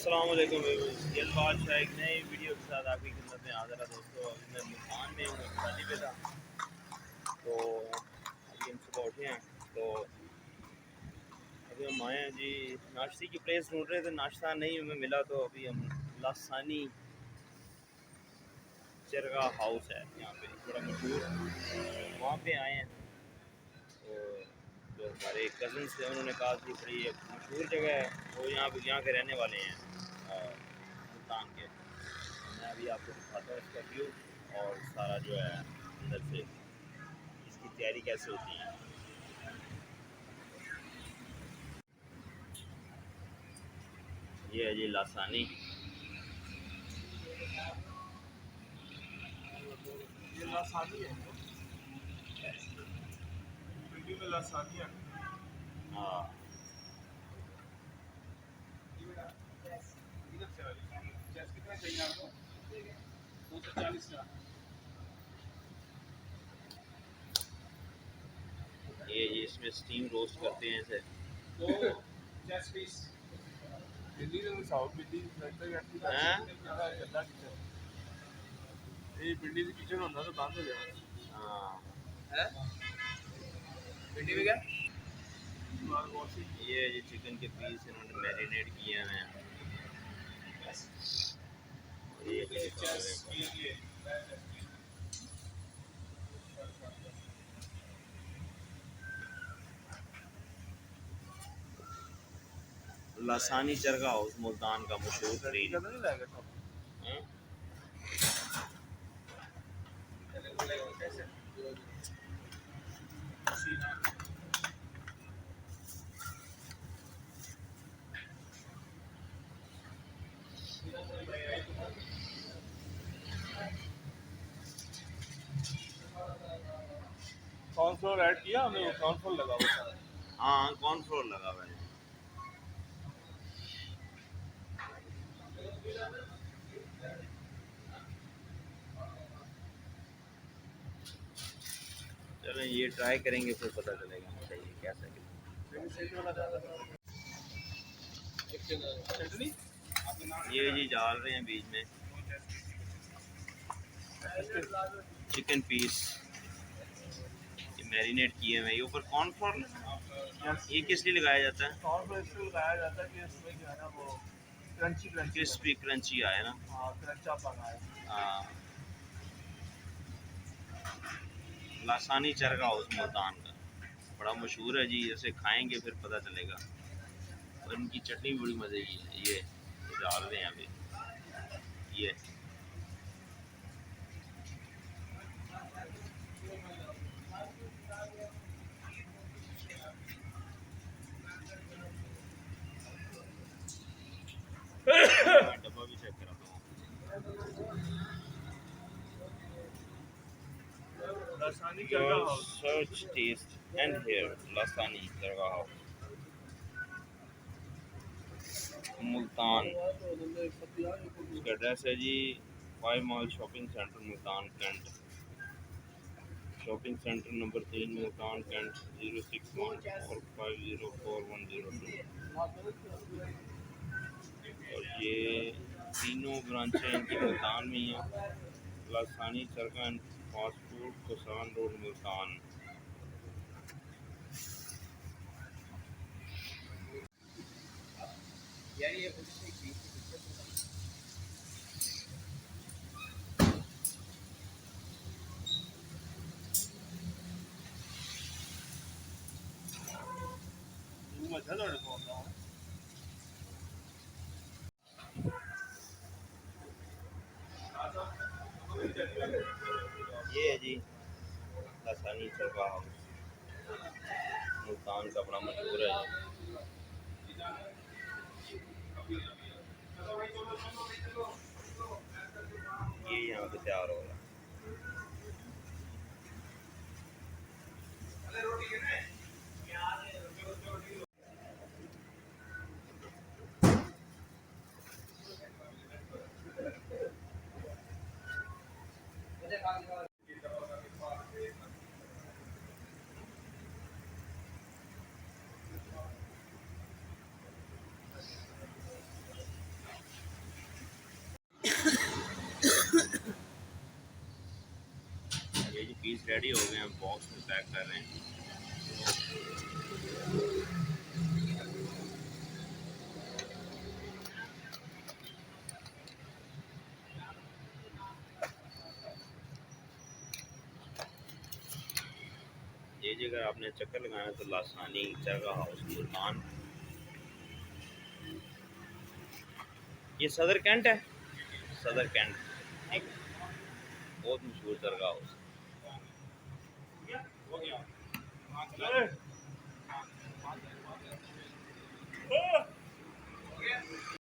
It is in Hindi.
अस्सलाम वालेकुम गिल बादशाह एक नई वीडियो के साथ आपकी खिदमत में हाज़िर है दोस्तों। अभी मैं मुल्तान में हूँ, शादी पे था तो अभी हम सुबह उठे हैं तो अभी हम आए हैं जी। नाश्ते की प्लेस ढूंढ रहे थे, नाश्ता नहीं हमें मिला तो अभी हम लासानी चरगा हाउस है यहाँ पे बड़ा मशहूर, वहाँ पे आए हैं। तो जो हमारे कज़न्स थे उन्होंने कहा कि बड़ी एक मशहूर जगह है, वो यहाँ के रहने वाले हैं मुल्तान के। मैं अभी आपको दिखाता हूँ इसका व्यू और सारा जो है अंदर से इसकी तैयारी कैसे होती है। ये है जी लासानी। ये लासानी है, वीडियो में लासानी है। हाँ, कितना चाहिए आपको? 240 का। ये इसमें स्टीम रोस्ट करते हैं इसे। तो चेस पीस दिल्ली में साउथ दिल्ली लगता है कि हैं? गंदा किचन ये पिंडी से किचन होता तो बंद हो जाएगा। हाँ, है पिंडी में क्या ये जी चिकन के पीस इन्होंने मैरिनेट किए हैं। ये चेस ये लासानी चरगा हाउस मुल्तान का मशहूर तरीन। नहीं लगेगा सब हैं? कैसे कॉर्नफ्लोर ऐड किया हमने, वो कॉर्नफ्लोर लगा हुआ था। हाँ, कॉर्नफ्लोर लगा हुआ है। चलो ये ट्राई करेंगे फिर पता चलेगा चाहिए कैसा चटनी ये जी डाल रहे हैं बीच में चिकन पीस, ये मैरिनेट किए हुए हैं। ये ऊपर कॉर्नफ्लोर, ये किस लिए लगाया जाता है? कॉर्नफ्लोर इसलिए लगाया जाता है कि इसमें जो है ना वो क्रंची क्रंची क्रिस्पी क्रंची आए ना। हाँ क्रंचा पन आए। हाँ, लासानी चरगा हाउस मुल्तान का बड़ा मशहूर है जी। इसे खाएंगे फिर पता चलेगा। और इनकी चटनी भी बड़ी मज़े की है। ये डाल रहे हैं अभी ये। डब्बा भी चेक कराता हूँ। Lasani Charga house search test and here Lasani Charga house Multan. इसका एड्रेस है जी 5 mile shopping centre Multan Cantt. Shopping centre number 3 Multan Cantt 06145044102। और ये तीनों ब्रांचें इनकी मुल्तान में ही हैं। Lasani Charga and fast food Kosan road Multan. यार ये मजा थोड़े को होता है। ये है जी लासानी चरगा हाउस मुल्तान का बड़ा मशहूर है। ये यहाँ पे तैयार हो रहा है। पीस रेडी हो गए हैं, बॉक्स में पैक कर रहे हैं। ये जगह आपने चक्कर लगाना तो लासानी चरगा हाउस मुल्तान, ये सदर कैंट है, सदर कैंट बहुत मशहूर चरगा हाउस। हो गया